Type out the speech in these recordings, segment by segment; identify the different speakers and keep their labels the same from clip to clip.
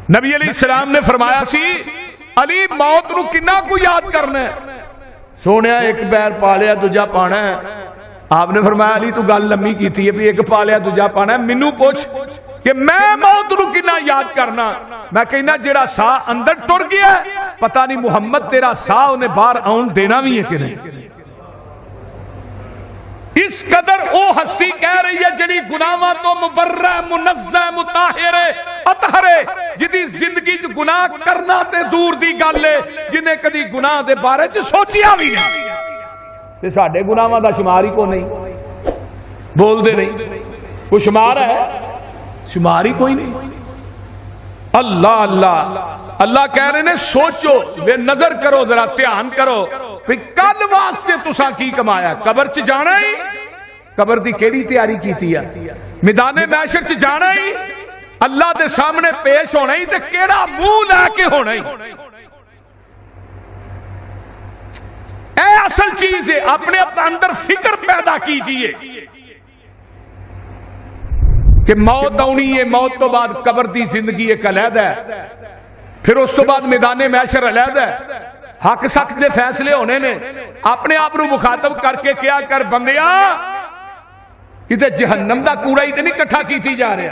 Speaker 1: نبی علیہ السلام نے فرمایا سی علی موت نو کنا کو یاد کرنا ہے؟ سونے ایک پیر پالیا دوجا پانا ہے. آپ نے فرمایا علی تو گل لمبی کیتی ہے بھی ایک پالیا دوجا پانا ہے, مینوں پوچھ کہ میں موت نو کنا یاد کرنا. میں کہنا جیڑا ساہ اندر ٹر گیا ہے پتہ نہیں محمد تیرا ساہ انہیں باہر آن دینا بھی ہے کہ نہیں. اس قدر او ہستی کہہ رہی ہے جنی گناہاں تو مبرہ منزہ مطاہر اطہر جدی زندگی جو گناہ کرنا تے دور دی گل ہے, جنہیں کدی گناہ دے بارے چ سوچیا بھی نہیں تے ساڈے گناہاں دا شمار ہی کو نہیں, بول دے نہیں کوئی شمار ہے, شمار ہی کوئی نہیں. اللہ اللہ اللہ کہہ رہے نے سوچو, بے نظر کرو, ذرا دھیان کرو کل واسطے تساں کی کمایا. قبر چ جانا ہی, قبر دی کیڑی تیاری کیتی ہے, میدان محشر چ جانا ہی, اللہ دے سامنے پیش ہونا ہی تے کیڑا منہ لے کے ہونا ہی. اے اصل چیز ہے, اپنے اندر فکر پیدا کیجئے کہ موت آنی ہے, موت تو بعد قبر دی زندگی ایک علیحدہ ہے, پھر اس تو بعد میدان محشر علیحدہ ہے. حق سخت دے فیصلے ہونے نے. اپنے آپ نو مخاطب کر کے کیا کر بندیا کتے جہنم دا کوڑا ہی تے نہیں کٹھا کیتی جا رہا,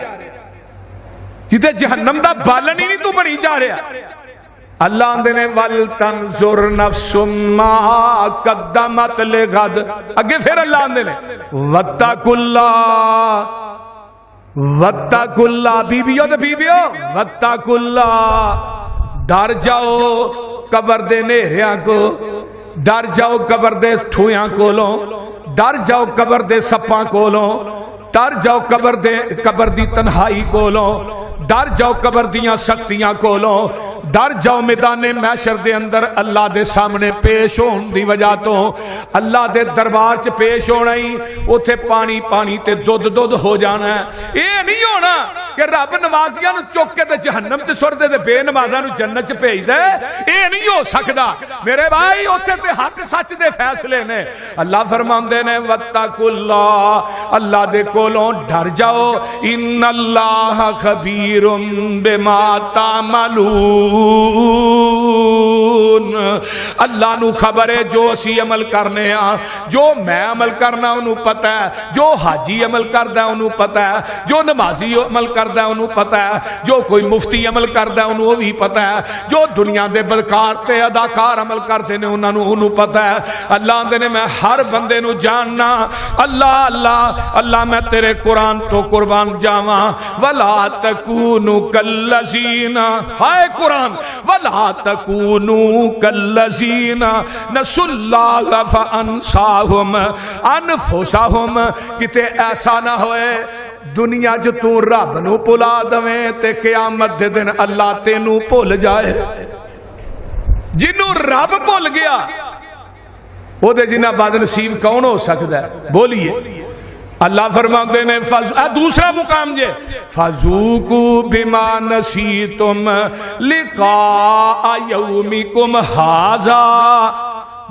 Speaker 1: کتے جہنم دا بالن ہی نہیں تو بنی جا رہا. اللہ اندے نے وَلْتَنْظُرْ نَفْسٌ مَا قَدَّمَتْ لِغَدٍ, اگے پھر اللہ اندے نے وَاتَّقُوا اللَّهَ وَاتَّقُوا اللَّهَ, بیبیوں تے بیبیوں وَاتَّقُوا اللَّهَ, ڈر جاؤ قبر دے نیریاں کو, ڈر جاؤ قبر دے ٹھویاں کولوں, ڈر جاؤ قبر دے سپاں کولوں, ڈر جاؤ قبر دی تنہائی کولوں, ڈر جاؤ قبر دیاں سختیاں کولوں, ڈر جاؤ میدان محشر دے اندر اللہ دے سامنے پیش ہون دی وجہ تو. اللہ دے دربار چ پیش ہونا ہی اوتھے پانی پانی تے دودھ دودھ ہو جانا ہے. اے نہیں ہونا کہ رب نمازیاں نو چک کے تے جہنم تے سٹ دے تے بے نمازاں نو جنت چ بھیج دے. اے نہیں ہو سکدا میرے بھائی, اوتھے تے حق سچ دے فیصلے نے. اللہ فرماندے نے واتقوا اللہ, اللہ دے کولوں ڈر جاؤ, ان اللہ خبیر بما تعملون, اللہ نو خبر ہے جو اسی عمل کرنے ہاں, جو میں عمل کرنا انہوں پتہ ہے, جو حاجی عمل کردہ انہوں پتہ ہے, جو نمازی عمل کردہ انہوں پتہ ہے, جو کوئی مفتی عمل کردہ انہوں بھی پتہ ہے, جو دنیا دے بدکار تے اداکار عمل کردے نے انہوں پتہ ہے. اللہ دے نے میں ہر بندے نو جاننا. اللہ اللہ اللہ میں تیرے قرآن تو قربان جاواں, وَلَا تَكُونُوا كَالَّذِينَ, ہائے قرآن, وَلَا تَكُونُوا كَالَّذِينَ نَسُوا اللَّهَ فَأَنسَاهُمْ أَنفُسَهُمْ, کتے ایسا نہ ہوئے دنیا جو تو رب نو بھلا دویں تے قیامت دے دن اللہ تینو بھول جائے. جنوں رب بھول گیا وہ دے جنہ بعد نصیب کون ہو سکتا ہے؟ بولیے. اللہ فرماتے نے دوسرا مقام جے فَذُوقُوا بِمَا نَسِيتُمْ لِقَاءَ يَوْمِكُمْ هَٰذَا,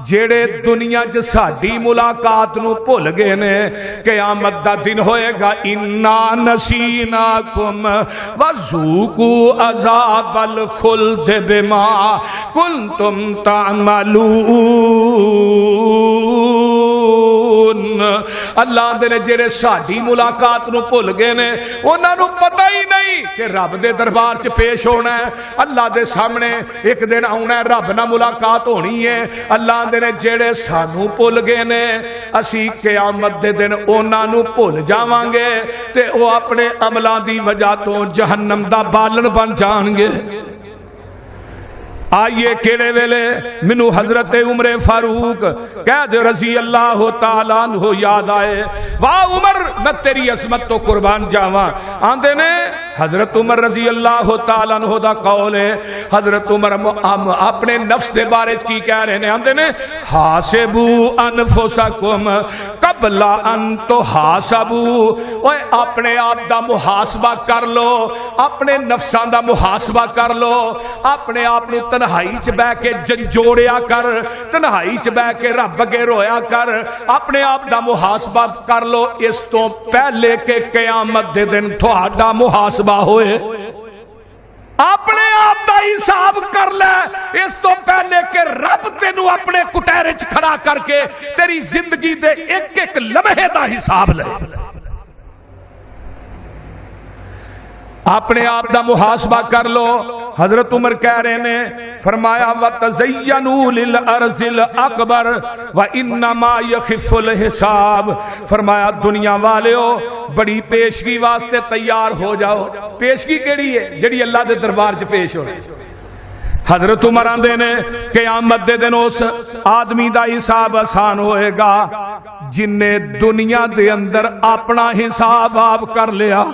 Speaker 1: جیڑے دنیا چ ساڈی ملاقات نو بھول گئے نے قیامت دا دن ہوئے گا اِنَّا نَسِينَاكُمْ وَذُوقُوا عَذَابَ الْخُلْدِ بِمَا كُنْتُمْ تَعْمَلُونَ. اللہ دے نے جڑے ساڈی ملاقات نو بھول گئے نے انہاں نو پتہ ہی نہیں کہ رب دے دربار چ پیش ہونا ہے, اللہ دے سامنے ایک دن آنا ہے, رب نال ملاقات ہونی ہے. اللہ دے نے جڑے سانو بھول گئے نے اسی قیامت دے دن انہاں نو بھول جاواں گے تے او اپنے عملاں دی وجہ تو جہنم دا بالن بن جان گے. آئیے کیڑے ویلے منو حضرت عمر فاروق کہہ دے رضی اللہ تعالیٰ عنہ یاد آئے. واہ عمر میں تیری عظمت تو قربان جاواں. آندے نے حضرت عمر رضی اللہ تعالیٰ عنہ دا قول ہے. حضرت عمر اپنے نفس دے بارے کی کہہ رہے ہیں, آندے نے حاسبوا انفسکم قبل ان تحاسبوا, اوے اپنے آپ دا محاسبہ کر لو, اپنے نفساں دا محاسبہ کر لو, اپنے آپ نو تنہائی چ بہ کے جنجوڑیا کر, تنہائی چ بہ کے رب اگے رویا کر, اپنے آپ دا محاسبہ کر لو اس تو پہلے کہ قیامت دے دن تہاڈا محاسبہ ہوئے. اپنے آپ دا حساب کر لے اس تو پہلے کہ رب تینوں اپنے کٹہرے چ کھڑا کر کے تیری زندگی دے ایک ایک لمحے دا حساب لے. اپنے آپ دا محاسبہ کر لو. حضرت عمر کہہ رہے نے فرمایا وَتَزَيَّنُوا لِلْأَرْضِ الْأَكْبَرِ وَإِنَّمَا يَخِفُّ الْحِسَابِ. فرمایا دنیا والےو بڑی پیشگی واسطے تیار ہو جاؤ. پیشگی کیڑی ہے؟ جڑی اللہ دے دربار چ پیش ہو. حضرت عمر آندے نے قیامت دے دن اس آدمی دا حساب آسان ہوئے گا جن نے دنیا دے اندر اپنا حساب آپ کر لیا.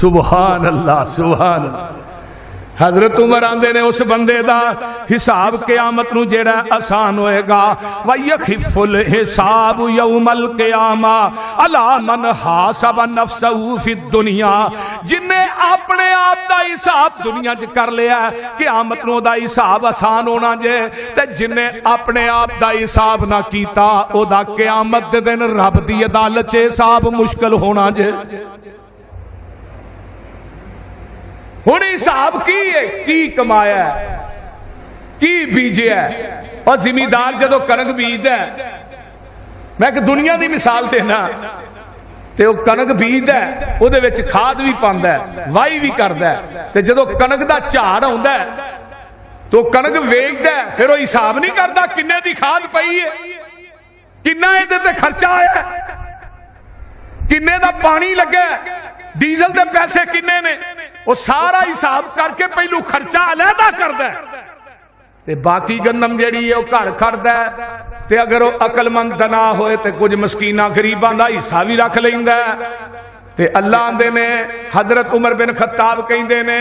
Speaker 1: سبحان اللہ سبحان اللہ. حضرت عمر آندے نے اس بندے دا حساب قیامت نو جیڑا آسان ہوئے گا. وَيَخِفُّ الْحِسَابُ يَوْمَ الْقِيَامَةِ عَلَى مَنْ حَاسَبَ نَفْسَهُ فِي الدُّنْيَا. جن نے اپنے آپ دا حساب دنیا چ کر لیا قیامت نو دا حساب آسان ہونا جے. تے جن نے اپنے آپ دا حساب نہ کیتا او دا قیامت دے دن رب دی عدالت چ حساب مشکل ہونا جے. ہن حساب کی ہے؟ کی کمایا ہے؟ کی بیجیا ہے؟ اور زمیندار جدو کنک بیجدا ہے، میں کہ دنیا دی مثال دینا، تے وہ کنک بیجدا ہے او دے وچ کھاد بھی پاندا ہے وائی بھی کردا ہے. تے جدو کنک دا جھاڑ ہوندا ہے تو کنک ویچدا ہے، پھر وہ حساب نہیں کردا کنے دی کھاد پئی ہے، کنا اے تے خرچہ آیا ہے، کنے دا پانی لگا ہے، ڈیزل دے پیسے کنے نے. وہ سارا حساب کر کے پہلو خرچہ علیحدہ کردا ہے تے باقی گندم جیڑی ہے وہ گھر کھڑدا ہے. تے اگر وہ عقل مند نہ ہوئے تے کچھ مسکیناں غریباں دا حصہ بھی رکھ لیندا ہے. تے اللہ آندے نے حضرت عمر بن خطاب کہندے نے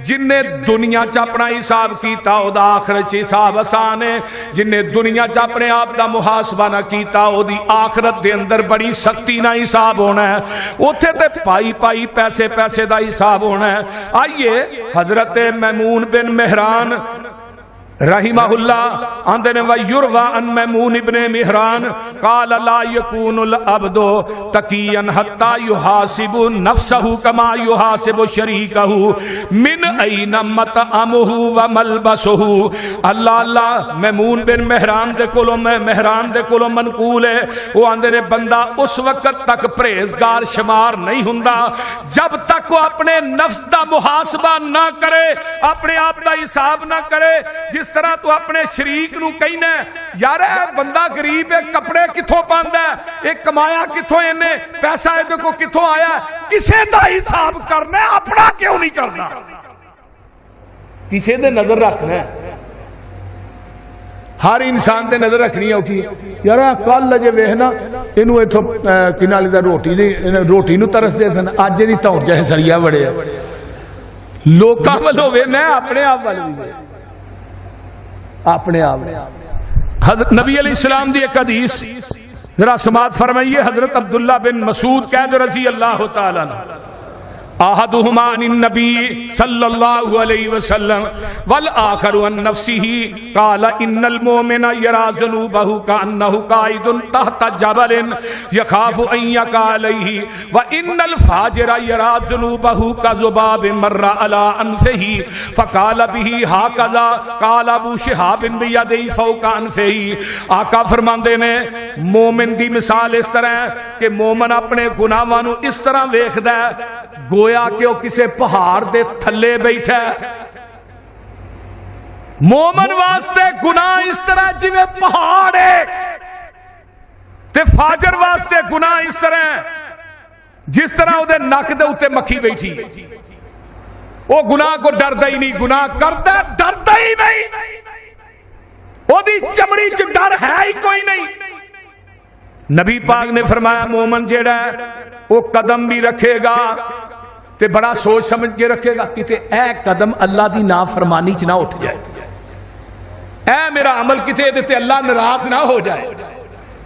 Speaker 1: جن نے دنیا چ اپنا حساب کیتا او دا آخرت چ حساب آسان ہے. جن نے دنیا چ اپنے آپ دا محاسبہ نہ کیتا او دی آخرت دے اندر بڑی سختی نہ حساب ہونا ہے. اوتھے تے پائی پائی پیسے پیسے دا حساب ہونا ہے. آئیے حضرت میمون بن مہران رحمہ اللہ آندے نے وَيُرْوَى عَنْ میمون ابن مہران قَالَ لَا يَكُونُ الْعَبْدُ تَقِيًّا حَتَّى يُحَاسِبُ نَفْسَهُ كَمَا يُحَاسِبُ شَرِيكَهُ مِنْ أَيْنَ مَطْعَمُهُ وَمَلْبَسُهُ. اللہ میمون بن مہران دے کولوں منقول ہے. وہ آندے نے بندہ اس وقت تک پرہیزگار شمار نہیں ہوندا جب تک وہ اپنے نفس دا محاسبہ نہ کرے، اپنے آپ دا حساب نہ کرے. جس طرح تو اپنے شریک نو کہنا ہے یار اے بندہ غریب ہے، کپڑے کتھوں پاندا ہے، ایک کمایا کتھوں اینے، پیسہ ایدے کو کتھوں آیا ہے، کسے دا حساب کرنا ہے، اپنا کیوں نہیں کرنا، کسے دے نظر رکھنا ہے. ہر انسان دے نظر رکھنی ہے کہ یار کل جے ویکھنا اینو ایتھوں کنالی دا روٹی نو ترس دے سن، اج دی تور جے سڑیا بڑے لوکاں ولوں ویکھنا اپنے آپ ول بھی اپنے آپ. حضرت نبی علیہ السلام دی ایک حدیث ذرا سماعت فرمائیے. حضرت عبداللہ بن مسعود قید رضی اللہ تعالیٰ عنہ احدہما عن النبی صلی اللہ علیہ وسلم والآخر عن نفسه قال ان المؤمن يرى ذنوبه كأنه قائد تحت جبل يخاف ان يقع عليه وان الفاجر يرى ذنوبه كذباب مر على انفه فقال به هكذا قال ابو شهاب بيده فوق انفه. آقا فرماندے نے مومن دی مثال اس طرح ہے کہ مومن اپنے گناہاں نو اس طرح ویکھدا ہے گویا کہ وہ کسے پہاڑ دے تھلے بیٹھا ہے. مومن واسطے گناہ اس طرح جویں پہاڑ ہے تے فاجر واسطے گناہ اس طرح جس طرح وہ نک دے اوتے مکھی بیٹھی. وہ گناہ کو ڈردا ہی نہیں، گناہ کردا ڈردا ہی نہیں، وہ دی چمڑی چ ڈر ہے ہی کوئی نہیں. نبی پاک نے فرمایا مومن جیڑا ہے وہ قدم بھی رکھے گا تے بڑا سوچ سمجھ کے رکھے گا کتے اے قدم اللہ دی نافرمانی چ نہ اٹھ جائے، اے میرا عمل کتے دیتے اللہ ناراض نہ ہو جائے،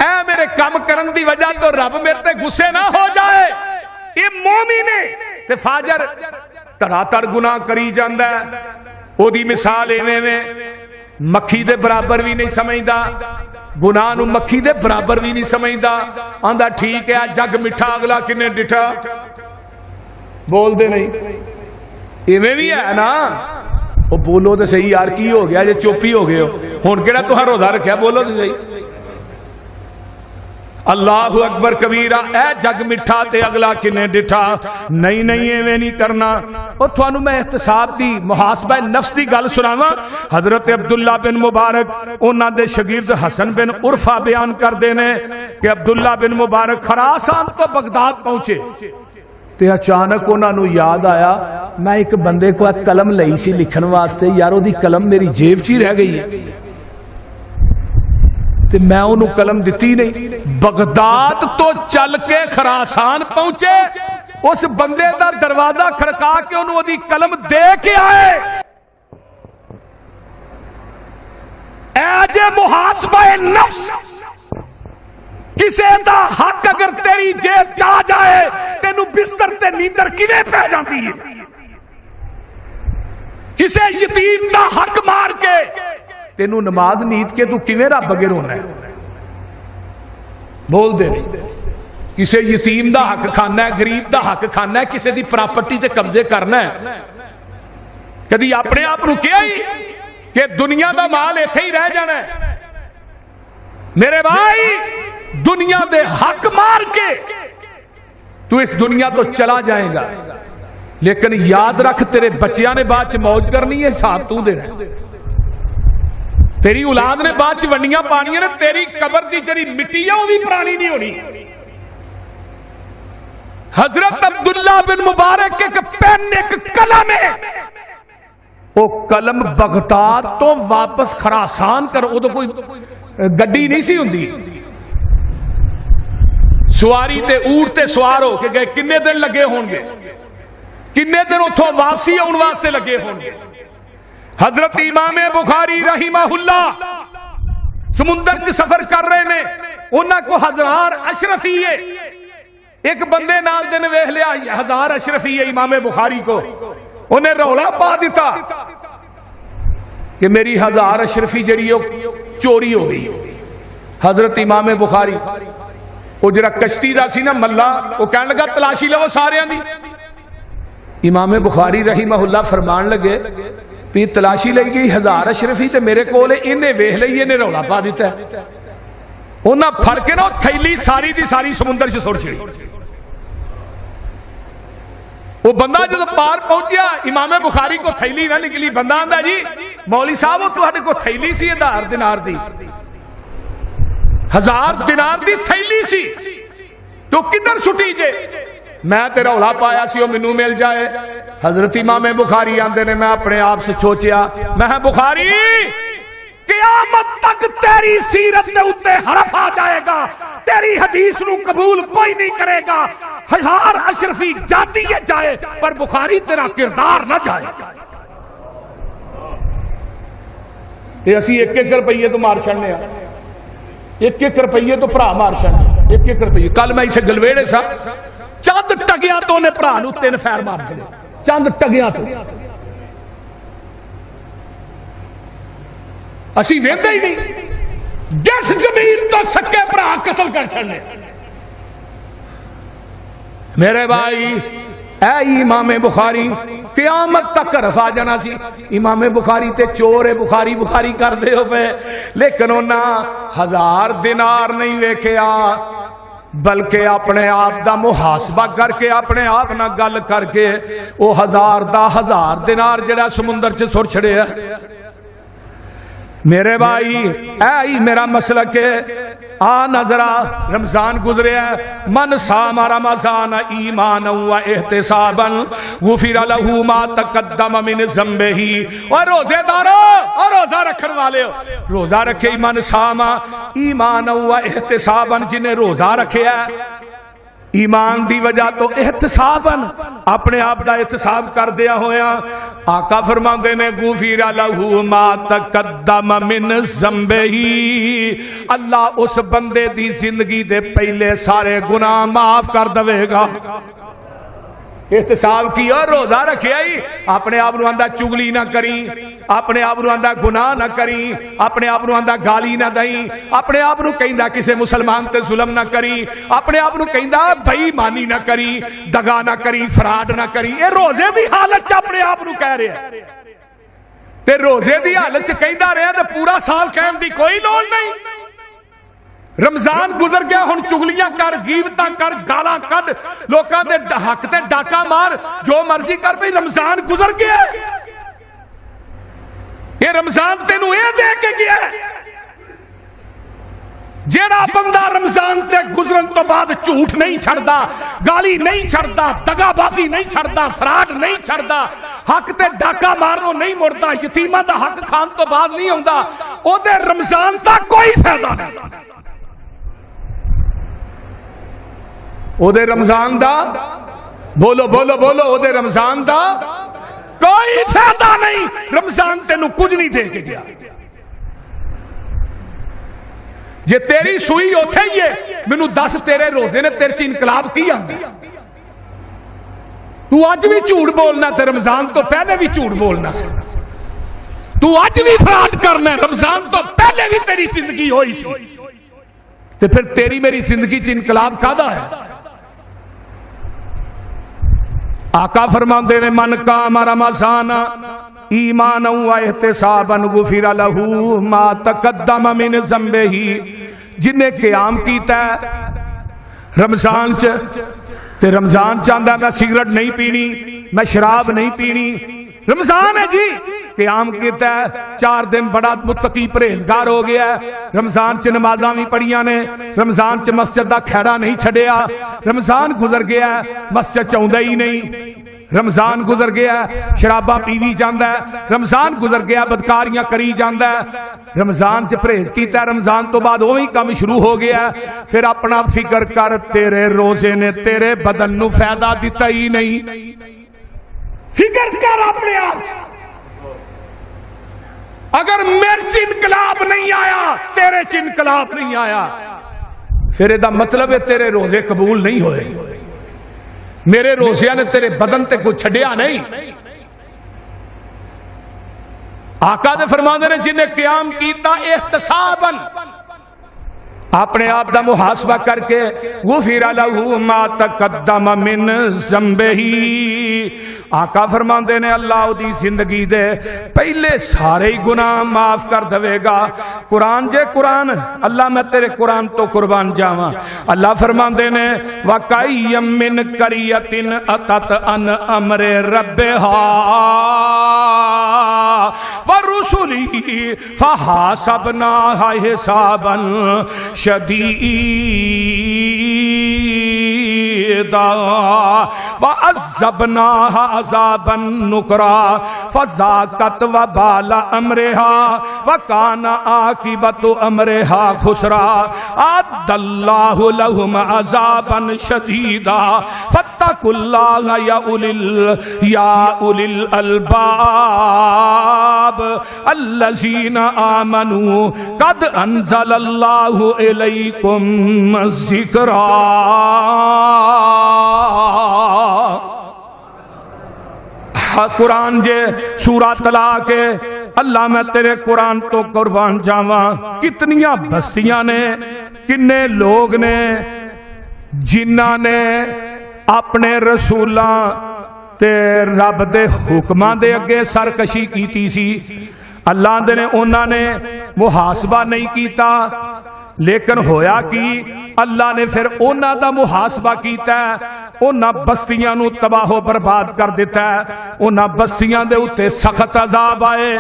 Speaker 1: اے میرے کام کرن دی وجہ تو رب میرے تے غصے نہ ہو جائے. یہ مومن ہے تے فاجر تڑا تڑ گناہ کری جاندا ہے. او دی مثال ایویں میں مکھی دے برابر بھی نہیں سمجھدا، گناہ نو مکھی دے برابر بھی نہیں سمجھدا. آندا ٹھیک ہے جگ مٹھا اگلا کنے ڈٹھا بول دے نہیں. ایویں بھی ہے نا. وہ بولو تو صحیح یار کی ہو گیا جی چپ ہی ہو گئے ہو ہن کہڑا تہاں روزہ رکھیا بولو تو صحیح. اللہ اکبر کبیرہ. اے جگ مٹھا تے اگلا کنے ڈٹھا. نہیں نہیں ایویں نہیں کرنا. اور تھانوں میں احتساب دی محاسبہ نفس دی گل سناواں. حضرت عبداللہ بن مبارک انہاں دے شاگرد حسن بن عرفہ بیان کردے نے کہ عبداللہ بن مبارک خراسان تو بغداد پہنچے تے اچانک انہاں نو یاد آیا میں ایک بندے کو قلم لئی سی لکھن واسطے, یار دی قلم میری جیب چ ہی رہ گئی ہے تے میں انہوں قلم دیتی نہیں. بغداد تو چل کے خراسان پہنچے, اس بندے دا دروازہ کھڑکا کے انہوں دی قلم دے کے آئے. اے جے محاسبہ نفس, کسے دا حق اگر تیری جیب چا جائے تینو بستر تے نیندر کیویں پہ جاندی ہے. کسے یتیم دا حق مار کے تینو نماز نیت کے تو کیویں رب اگے رونا ہے بول دے. کسے یتیم دا حق کھانا ہے, غریب دا حق کھانا ہے, کسے دی پراپرٹی تے قبضے کرنا ہے. کدی اپنے آپ رکیا ہی کہ دنیا دا مال ایتھے ہی رہ جانا ہے. میرے بھائی دنیا دے حق مار کے تو اس دنیا تو چلا جائے گا, لیکن یاد رکھ تیرے بچیاں نے بعد چ موج کرنی ہے, حساب تو دینا ہے. تیری اولاد نے بعد چ ونڈیاں پانیاں نے, تیری قبر دی جڑی مٹی ہے وہ بھی پرانی نہیں ہونی. حضرت عبداللہ بن مبارک ایک پین ایک قلم ہے, وہ قلم بغداد تو واپس خراسان کر, وہ تو کوئی گڈی نہیں سی ہوندی, سواری تے اونٹ تے سوار ہو کے گئے. کنے دن لگے ہون گے, کنے دن اتھوں واپسی آن واسطے لگے ہون گے. حضرت امام بخاری رحمہ اللہ سمندر چ سفر کر رہے نے, انہاں کو ہزار اشرفی ہے, ایک بندے نال دن ویکھ لیا ہزار اشرفی ہے امام بخاری کو, انہیں رولا پا دیتا کہ میری ہزار اشرفی جڑی چوری ہو گئی. حضرت امام بخاری وہ جڑا کشتی دا سی نا ملا, وہ کہنے لگا تلاشی لو سارے دی. امام بخاری رحمہ اللہ فرمان لگے پی تلاشی لئی گئی ہزار اشرفی تے میرے کولے انہیں ویکھ لئی انہیں رولا پا دیتا ہے. انہاں پھڑ کے نا تھیلی ساری دی ساری سمندر چ سٹ چھڑی. وہ بندہ جو پار پہنچیا امام بخاری کو تھیلی نہ نکلی. بندہ آندا جی مولوی صاحب وہ تہاڈے کو تھیلی سی 1000 دینار دی, 1000 دینار دی تھیلی سی تو کدھر سٹی جے؟ میں تیرا رولا پایا سی وہ مینوں مل جائے. حضرت امام بخاری آندے نے میں اپنے آپ سے سوچیا, میں بخاری قیامت تک تیری سیرت دے اوتے حرف آ جائے گا, تیری حدیث نو قبول کوئی نہیں کرے گا. 1000 اشرفی جاتی ہے جائے پر بخاری تیرا کردار نہ جائے. یہ اسی 1-1 روپیے تو مار چھڑنے ہیں, 1-1 روپیے تو بھرا مار چھڑنے, 1-1 روپیے. کل میں ایتھے گلویڑے سا, چند ٹگیاں تو انہیں بھرا نو 3 فیر مار دے, چند ٹگیاں تو. اسی ویندے ہی نہیں, جس زمین تو سکے بھرا قتل کر چھڑنے. میرے بھائی اے امام بخاری قیامت تک رفا جانا سی. امام بخاری تے چور بخاری بخاری کر دے ہو پہ, لیکن انہاں 1000 دینار نہیں ویکھیا بلکہ اپنے آپ دا محاسبہ کر کے اپنے آپ نہ گل کر کے وہ 1000 دینار جڑا سمندر چ سر چھڑے ہے. میرے بھائی اے میرا مسلک ہے, آ نظرہ رمضان گزرے ہے, من صام رمضان ایمانا و احتسابا غفر له ما تقدم من ذنبہ. اور روزے دارو اور روزہ رکھن والے ہو, روزہ رکھے من صام ایمانا و احتسابا, جنہیں روزہ رکھے ہے ایمان دی وجہ تو احتساباً اپنے آپ دا احتساب کر دیا ہویا. آقا فرماندے نے غفر لہ ما تقدم من ذنبہ, اللہ اس بندے دی زندگی دے پہلے سارے گناہ معاف کر دے گا. احتساب کیا روزہ رکھیا ہی اپنے آپ آندا چگلی نہ کری اپنے آپ آندا گناہ نہ کری اپنے آپ آندا گالی نہ دئی اپنے آپ کہندا کسے مسلمان تے ظلم نہ کری اپنے آپ کہندا بے ایمانی نہ کری دگا نہ کری فراڈ نہ کری اے روزے دی حالت چ اپنے آپ کہہ رہا ہے تے روزے دی حالت چ کہندا رہا تے پورا سال کہن دی کوئی لوڑ نہیں رمضان گزر گیا ہن چگلیاں کر غیبتاں کر گالاں کڈ لوکاں دے حق تے ڈاکا مار جو مرضی کر بھئی رمضان گزر گیا یہ رمضان تینوں اے دے کے گیا جیڑا بندہ رمضان سے گزرن تو بعد جھوٹ نہیں چھڑدا گالی نہیں چھڑدا دگا بازی نہیں چھڑدا فراڈ نہیں چھڑدا حق تے ڈاکا مارنوں نہیں مڑدا یتیماں دا حق کھان تو باز نہیں ہوندا او دے رمضان دا کوئی فائدہ نہیں او دے رمضان دا بولو بولو بولو او دے رمضان دا کوئی فائدہ نہیں رمضان تینوں کچھ نہیں دے کے گیا جے تیری سوئی اوتھے ہی ہے مینوں دس تیرے روزے نے تیرے چ انقلاب کی آندا تو اج بھی جھوٹ بولنا تے رمضان تو پہلے بھی جھوٹ بولنا سی تو اج بھی فراڈ کرنا رمضان تو پہلے بھی تیری زندگی ہوئی سی تے پھر تیری میری زندگی چ انقلاب کادا ہے آقا فرماندے نے من قام رمضان ایمانا و احتسابا غفر له ما تقدم من ذنبه جن نے قیام کیتا ہے رمضان تے رمضان چاہتا میں سگریٹ نہیں پینی میں شراب نہیں پینی رمضان ہے جی قیام کیتا ہے 4 دن بڑا متقی پرہیزگار ہو گیا ہے رمضان چ نمازاں بھی پڑھیاں نے رمضان چ مسجد دا کھیڑا نہیں چھڈیا رمضان گزر گیا ہے مسجد چاہندا ہی نہیں رمضان گزر گیا شرابہ پیوی جاندا ہے رمضان گزر گیا بدکاریاں کری جاندا ہے رمضان چ پرہیز کیتا ہے رمضان تو بعد وہی کام شروع ہو گیا پھر اپنا فکر کر تیرے روزے نے تیرے بدن نو فائدہ دیتا ہی نہیں فکر کر اپنے آپ اگر میرے چ انقلاب نہیں آیا تیرے چ انقلاب نہیں آیا پھر دا مطلب ہے تیرے روزے قبول نہیں ہوئے میرے روزیاں نے تیرے بدن تے کوئی چھڑیا نہیں آقا دے فرماندے نے جن نے قیام کیتا احتسابا اپنے آپ دا محاسبہ کر کے غفر له ما تقدم من ذنبه آقا فرماندے نے اللہ دی زندگی دے پہلے سارے گناہ معاف کر دے گا قرآن جے قرآن اللہ میں تیرے قرآن تو قربان جاواں اللہ فرماندے نے وَقَيَّم مِّن قَرْيَةٍ أَتَتْ عَنْ أَمْرِ رَبِّهَا وَرُسُلِهِ فَحَاسَبْنَاهَا حِسَابًا شَدِيدًا وَعَذَّبْنَاهَا عذابا نکرا فذاقت وبال امرها وکان عاقبت امرها خسرا اعد اللہ لهم عذابا شدیدا فاتقوا اللہ یا اولی الالباب الذین آمنوا قد انزل اللہ الیکم الذکرا قرآن جے سورہ طلاق اللہ میں تیرے قرآن تو قربان جاواں کتنیاں بستیاں نے کنے لوگ نے جنہاں نے اپنے رسولاں تے رب دے حکماں دے اگے سرکشی کیتی سی اللہ دے نے انہاں نے محاسبہ نہیں کیتا لیکن ہویا کی اللہ نے پھر انہاں دا محاسبہ کیتا ہے انہاں بستیاں نو تباہ و برباد کر دیتا ہے انہاں بستیاں دے اتے سخت عذاب آئے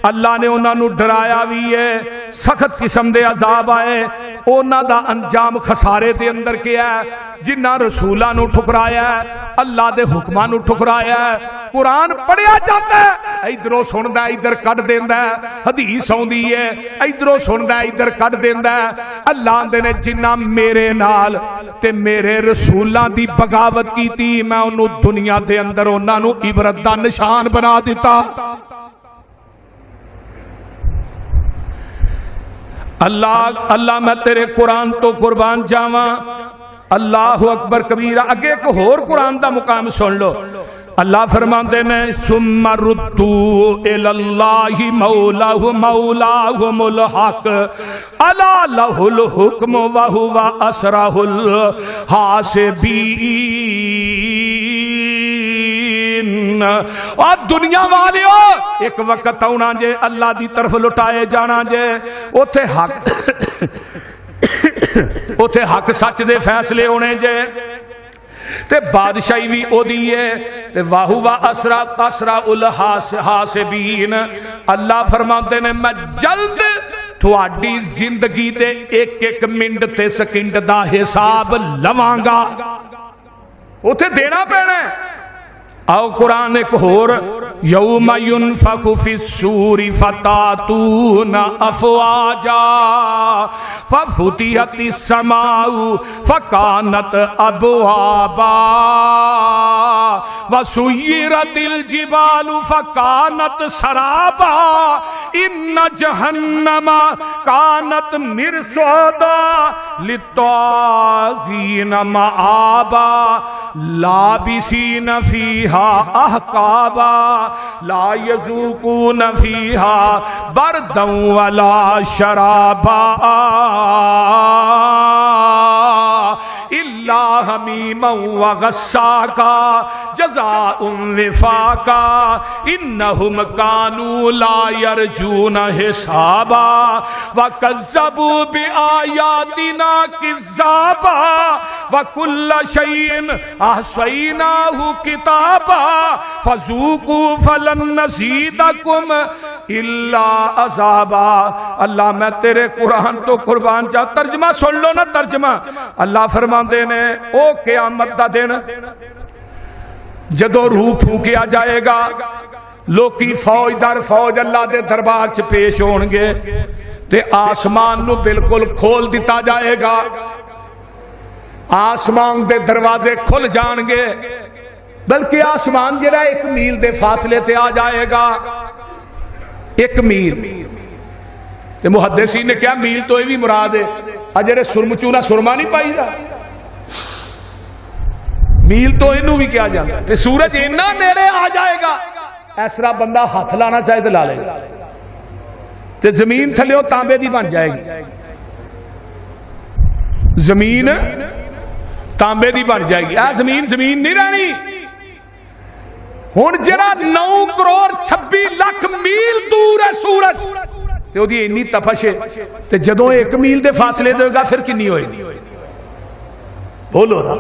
Speaker 1: اللہ نے انہاں نو ڈرایا بھی ہے سخت قسم دے عذاب آئے انہاں دا انجام خسارے دے اندر کیا ہے جنہاں رسولاں نو ٹھکرایا ہے اللہ دے حکماں نو ٹھکرایا ہے قرآن پڑھیا جاتا ہے ادھروں سندا ہے ادھر کٹ دیندا ہے حدیث آوندی ہے ادھروں سندا ہے ادھر کٹ دیندا ہے اللہ دے نے جنہاں میرے نال تے میرے رسولاں دی بغاوت کیتی میں انہوں دنیا دے اندر انہاں نو عبرت دا نشان بنا دیتا اللہ میں تیرے قرآن تو قربان جاواں اللہ اکبر کبیرہ. اگے ایک اور قرآن دا مقام سن لو. اللہ فرماتے نے ثم ردوا الی اللہ مولاہم الحق الا لہ الحکم وہو اسرع الحاسبین. اور دنیا والیو ایک وقت آنا جے اللہ دی طرف لٹائے جانا جے اوتھے حق سچ دے فیصلے ہونے جے تے بادشاہی بھی او دی ہے تے واہو اسرع الحاسبین. اللہ فرماتے نے میں جلد تھوڑی زندگی دے ایک ایک منٹ تے سیکنڈ دا حساب لواں گا. اوتھے دینا پینا ہے. آؤ قرآن ایک اور یوم ینفخ فی الصور فتاتون افواجا ففتحت السماء فکانت ابوابا وسیرت الجبال فکانت سرابا ان جہنم کانت مرصادا للطاغین مآبا لابسین فیہا احقابا لا یذوقون فیہا بردا ولا شرابا الا حمیما وغساقا جزاء وفاقا انہم کانوا لا یرجون حسابا وکذبوا بآیاتنا کذابا وکل شیء احصیناہ کتابا فذوقوا فلن نزیدکم الا عذابا. اللہ میں تیرے قرآن تو قربان چاہ. ترجمہ سن لو نا ترجمہ. اللہ فرماندے نے او قیامت دا دن جدو روح پھونکیا جائے گا لوکی فوج در فوج اللہ دے دربار چ پیش ہون گے تے آسمان نو بالکل کھول دیتا جائے گا. آسمان دے دروازے کھل جان گے بلکہ آسمان جڑا ایک میل دے فاصلے تے آ جائے گا. ایک میل تے محدثین نے کیا میل تو یہ بھی مراد ہے اجرے سرمچونا سرما نہیں پائی دا میل تو انہوں بھی کیا جاتا ہے. سورج اتنا نیڑے آ جائے گا اس طرح بندہ ہاتھ لانا چاہے تو لا لے گا تے زمین تھلے تانبے دی بن جائے گی. زمین تانبے دی بن جائے گی. زمین نہیں رہنی. ہن جڑا 9 کروڑ 26 لاکھ میل دور ہے سورج تے او دی اتنی تپش ہے تے جدوں 1 میل دے فاصلے دے گا پھر کنی ہوئے گی. بولو نا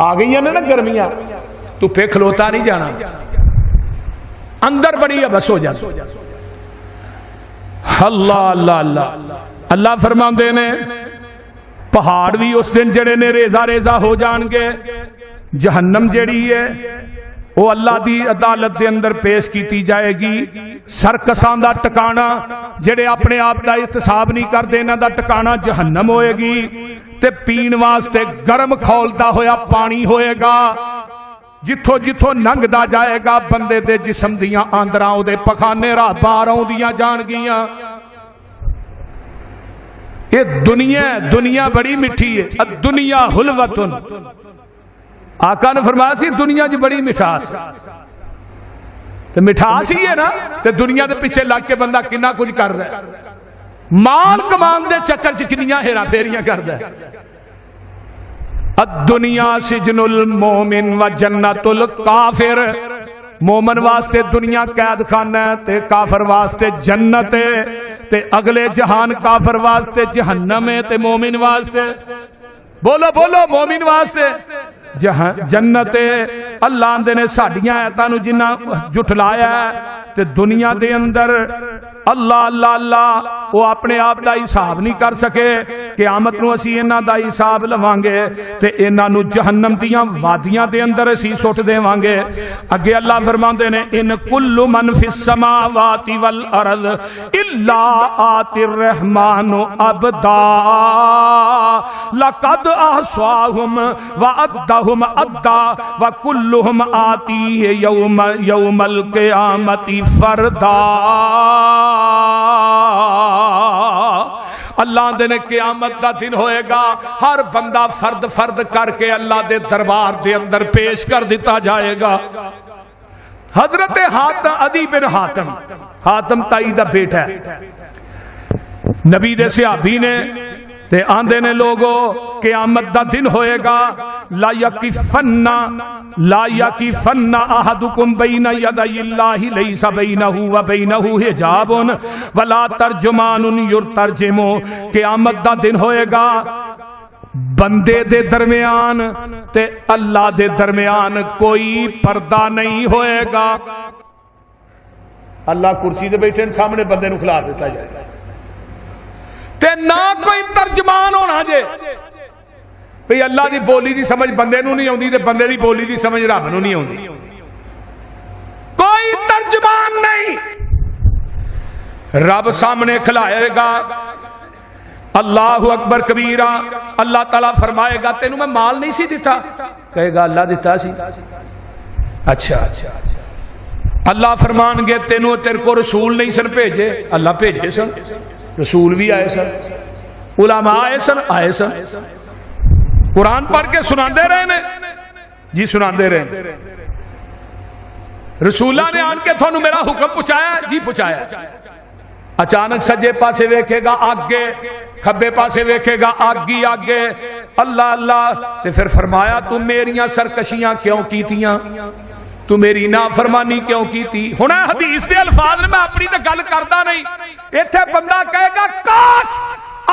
Speaker 1: آ گئی ہیں نا گرمیاں تو پہ کھلوتا نہیں جانا اندر بڑی ہے بس ہو جا. اللہ اللہ اللہ اللہ فرماندے نے پہاڑ بھی اس دن جڑے نے ریزہ ریزہ ہو جان گے. جہنم جڑی ہے وہ اللہ دی عدالت دے اندر پیش کیتی جائے گی. سرکساں دا ٹکانا جڑے اپنے آپ دا احتساب نہیں کردے انہاں دا ٹکانا جہنم ہوئے گی تے پین واسطے گرم کھولتا ہویا پانی ہوئے گا. جتھوں جتھوں ننگ دا جائے گا بندے دے جسم دیاں آندراں دے پخانے راہ باراں دیاں جان گیاں. یہ دنیا بڑی مٹھی ہے. الدنیا حلوتن. آقا نے فرمایا سی دنیا جی بڑی مٹھاس تو مٹھاس ہی ہے نا تو دنیا دے پیچھے لگ کے بندہ کنا کچھ کر رہا ہے. مال کمان دے چکر چکنیاں ہیرا پھیریاں کر رہا ہے. الدنیا سجن المومن و جنت الکافر. مومن واسطے دنیا قید خانہ ہے تے کافر واسطے جنت ہے تے اگلے جہان کافر واسطے جہنم ہے تے مومن واسطے بولو بولو مومن واسطے جنت. اللہ اندے نے ساڑیاں ایتاں نو جنہ جھٹلایا ہے تے دنیا دے اندر اللہ اللہ اللہ وہ اپنے آپ دا حساب نہیں کر سکے. قیامت نو اسی انہاں دا حساب لواں گے تے انہاں نو جہنم دیاں وادیاں دے اندر اسی سٹ دیواں گے. اگے اللہ فرماندے نے ان کل من فی السماوات والارض الا آتی الرحمن عبدا لقد احصاهم وعدهم عدا وكلهم آتيه يوم القيامة فردا. اللہ دے نے قیامت دا دن ہوئے گا، ہر بندہ فرد فرد کر کے اللہ دے دربار دے اندر پیش کر دیتا جائے گا۔ حضرت عدی بن حاتم تائی دا بیٹا ہے، نبی دے صحابی نے تے آندے نے لوگو قیامت دا دن ہوئے گا، لا یکفن احدکم بین یدی اللہ لیس بینہ و بینہ حجاب ولا ترجمان یترجم۔ قیامت دا دن ہوئے گا، بندے دے درمیان تے اللہ دے درمیان کوئی پردہ نہیں ہوئے گا۔ اللہ کرسی دے بیٹھے سامنے بندے نو کھلا دیتا جائے گا تے نہ کوئی ترجمان ہونا جے، بھئی اللہ دی بولی دی سمجھ بندے نو نہیں ہوندی تے بندے دی بولی دی سمجھ رب نو نہیں ہوندی، کوئی ترجمان نہیں۔ رب سامنے کھلائے گا، اللہ اکبر کبیرہ، اللہ تعالیٰ فرمائے گا تینوں میں مال نہیں سی دیتا، کہے گا اللہ دیتا سی، اچھا اللہ فرمان گے تینوں تیرے کو رسول نہیں سن بھیجے، اللہ بھیجے سن، رسول بھی آئے سن، علماء آئے سن، قرآن پڑھ کے سناندے رہے نے جی، سناندے رہے، رسولہ نے آن کے تھانوں میرا حکم پہنچایا جی پہنچایا۔ اچانک سجے پاسے ویکھے گا آگے، کھبے پاسے ویکھے گا آگی آگے، اللہ اللہ، تے پھر فرمایا تو میریاں سرکشیاں کیوں کیتیاں، تو میری نافرمانی کیوں کیتی۔ ہونا حدیث دے الفاظ میں اپنی تے گل کردا نہیں، ایتھے بندہ کہے گا کاش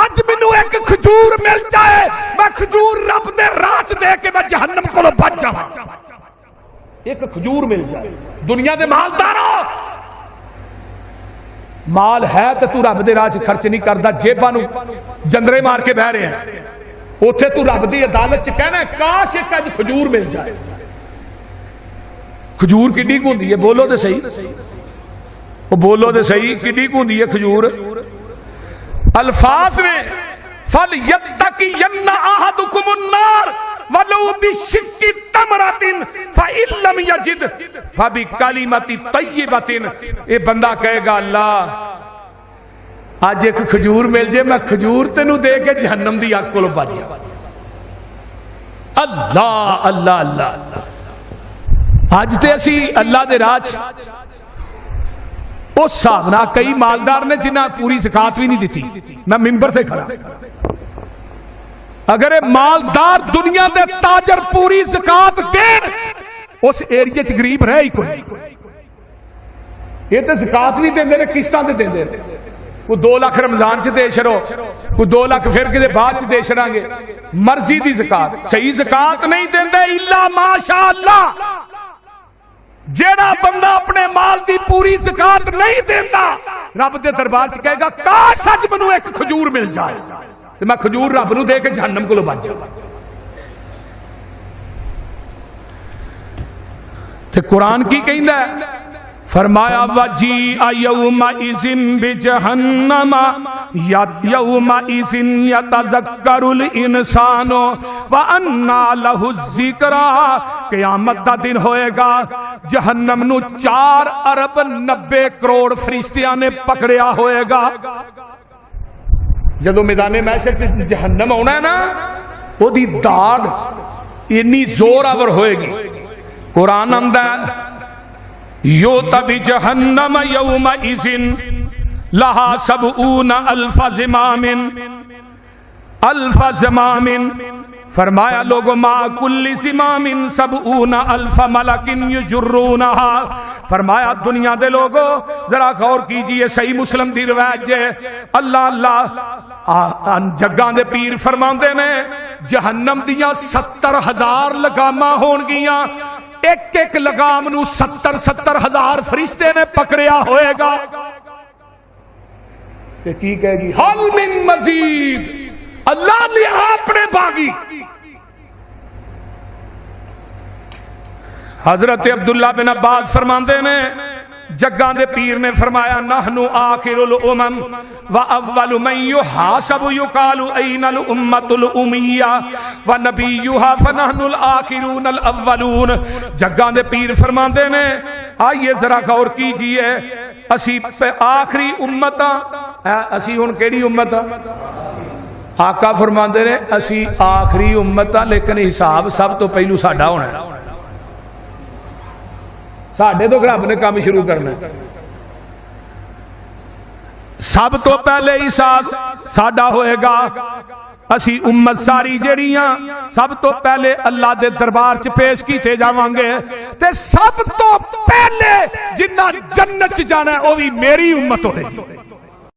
Speaker 1: اج مینوں ایک کھجور مل جائے، میں کھجور رب دے راہ دے کے میں جہنم کولو بچ جاواں، ایک کھجور مل جائے۔ دنیا دے مالداروں، مال ہے تے تو رب دے راہ خرچ نہیں کردا، جیباں نو جندرے مار کے بہ رہے ہیں، اوتھے تو رب دی عدالت چ کہنا ہے کاش ایک اج کھجور مل جائے۔ کھجور کڈی کو ہوندی ہے، بولو تے صحیح، وہ بولو تے صحیح، کڈی کو ہوندی ہے کھجور؟ الفاظ میں فَلْيَتَّقِيَنَّ أَحَدُكُمُ النَّارَ وَلَوْ بِشِقِّ تَمْرَةٍ فَإِن لَّمْ يَجِدْ فَبِكَلِمَةٍ طَيِّبَةٍ۔ یہ بندہ کہے گا اللہ آج ایک کھجور مل جائے، میں کھجور تینوں دے کے جہنم دی آگ کو بچ جا۔ اللہ اللہ اللہ، آج تے اسی اللہ دے راج اس صاحب کئی مالدار نے جنہاں پوری زکات بھی نہیں دیتی، میں ممبر سے کھڑا، اگر مالدار دنیا دے تاجر پوری زکات دین، اس ایریے چ غریب رہ ہی کوئی، یہ تے زکات بھی دیندے نے، قسطاں تے دیندے، کوئی 2 لاکھ رمضان چ دے چھڑو، کوئی 2 لاکھ پھر کدے بعد چ دے چھڑاں گے، مرضی دی زکات، صحیح زکات نہیں دیندے الا ماشاء اللہ۔ جیڑا بندہ اپنے مال دی پوری زکات نہیں دینا، رب دے دربار چ کہے گا کاش اج مینوں ایک کھجور مل جائے تے میں کھجور رب نو دے کے جہنم کولوں بچ جاواں۔ تے قرآن کی کہندا ہے، فرمایا وَجِیءَ یَوْمَئِذٍ بِجَہَنَّمَ یَوْمَئِذٍ یَتَذَکَّرُ الْإِنسَانُ وَأَنَّىٰ لَهُ الذِّکْرَىٰ۔ قیامت دا دن ہوئے گا، جہنم نو 4 ارب 90 کروڑ فرشتیاں نے پکڑیا ہوئے گا۔ جدو میدان محشر چ جہنم آنا ہے نا، وہ دی داڑ اتنی زور آور ہوئے گی، قرآن آندا ہے یوتا بجہنم یومئذ لہا 70 الف زمام، فرمایا لوگو ما کل زمام 70 ملک یجرونہا۔ فرمایا دنیا دے لوگو ذرا غور کیجئے، صحیح مسلم دی روایت جے، اللہ اللہ جگاں دے پیر فرماندے نے جہنم دیاں 70,000 لگاماں ہون گیاں، ایک ایک لگام نو 70,000 فرشتے نے پکڑیا ہوئے گا۔ کہ کی کہے گی حل من مزید، اللہ لیا اپنے باغی۔ حضرت عبداللہ بن عباس فرماندے نے جگاں دے پیر نے فرمایا نحنو آخر الامم واول من یحاسب یقال این الامت الامیہ ونبیہا فنحن الاخرون الاولون۔ جگاں دے پیر فرماندے نے آئیے ذرا غور کیجئے، اسی پہ آخری امتاں اسی ہن کیڑی امت ہاں؟ آقا فرماندے نے اسی آخری امت ہاں لیکن حساب سب تو پہلو ساڈا ہونا ہے، ساڈے تو رب نے کام شروع کرنا ہے، سب تو پہلے حساب ساڈا ہوئے گا۔ اسی امت ساری جڑیاں سب تو پہلے اللہ دے دربار چ پیش کیتے جاواں گے تے سب تو پہلے جنہ جنت چ جانا ہے وہ بھی میری امت ہوئے گی۔